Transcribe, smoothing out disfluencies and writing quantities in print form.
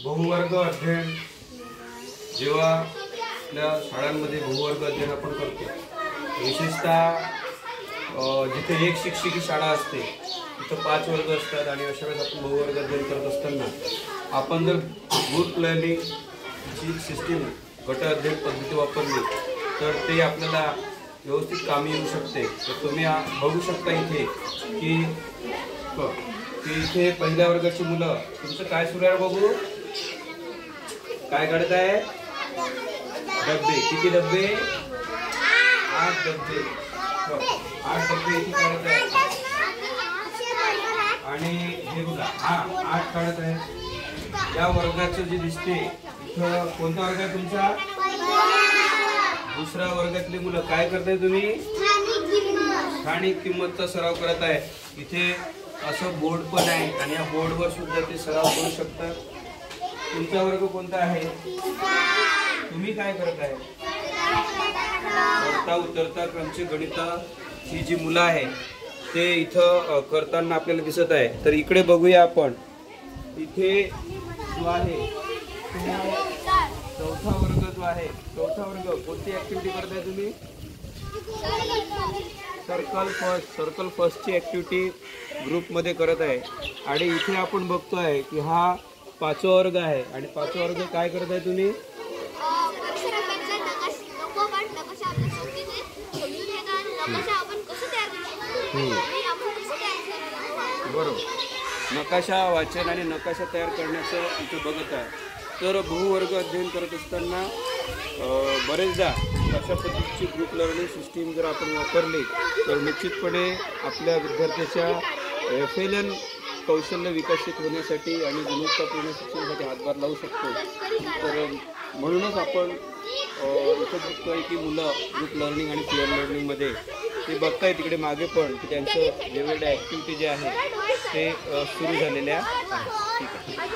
बहुवर्ग अध्ययन जेव्हा आपल्या शाळांमध्ये बहुवर्ग अध्ययन आपण करतो, विशेषतः जिथे एक शिक्षकी शाळा असते तिथं 5 वर्ग असतात आणि अशा वेळेस आपण बहुवर्ग अध्ययन करत असताना आपण जर ग्रुप लर्निंगची सिस्टीम गट अध्ययन पद्धती वापरली तर ते आपल्याला व्यवस्थित कामी येऊ शकते. तर तुम्ही बघू शकता इथे की इथे पहिल्या वर्गाची मुलं तुमचं काय सुरू आहे बघू, काय काढत आहे? डब्बे. किती डब्बे? 8 डब्बे. 8 डब्बे इथे काढत आहे आणि हे बघा 8 काढत आहे. या वर्गाचं जे दिसते इथं कोणता वर्ग आहे तुमचा? दुसरा वर्गातली मुलं काय करताय तुम्ही? स्थानिक किंमतचा सराव करत आहे. इथे असं बोर्ड पण आहे आणि या बोर्डवर सुद्धा ते सराव करू शकतात. तुमचा वर्ग कोणता आहे? तुम्ही काय करत आहे? चढता उतरता क्रमचे गणित ही जी मुलं आहे ते इथं करताना आपल्याला दिसत आहे. तर इकडे बघूया आपण. इथे जो आहे चौथा वर्ग जो आहे, चौथा वर्ग कोणती ऍक्टिव्हिटी करताय तुम्ही? सर्कल फर्स्टची ऍक्टिव्हिटी ग्रुपमध्ये करत आहे. आणि इथे आपण बघतोय की हा 5वा वर्ग आहे आणि 5वा वर्ग काय करत आहे तुम्ही? बरोबर, नकाशा वाचन आणि नकाशा तयार करण्याचं इथे बघत आहे. तर बहुवर्ग अध्ययन करत असताना बरेचदा अशा पद्धतीची ग्रुप लर्निंग सिस्टीम जर आपण वापरली तर निश्चितपणे आपल्या विद्यार्थ्याच्या FLN कौशल्य विकसित होण्यासाठी आणि गुणवत्तापूर्ण शिक्षणासाठी हातभार लावू शकतो. तर म्हणूनच आपण इथं बघतोय की मुलं ग्रुप लर्निंग आणि पीअर लर्निंगमध्ये ते बघताय तिकडे मागे पण की त्यांचं वेगवेगळ्या ॲक्टिव्हिटी जे आहे ते सुरू झालेल्या आहेत. ठीक आहे.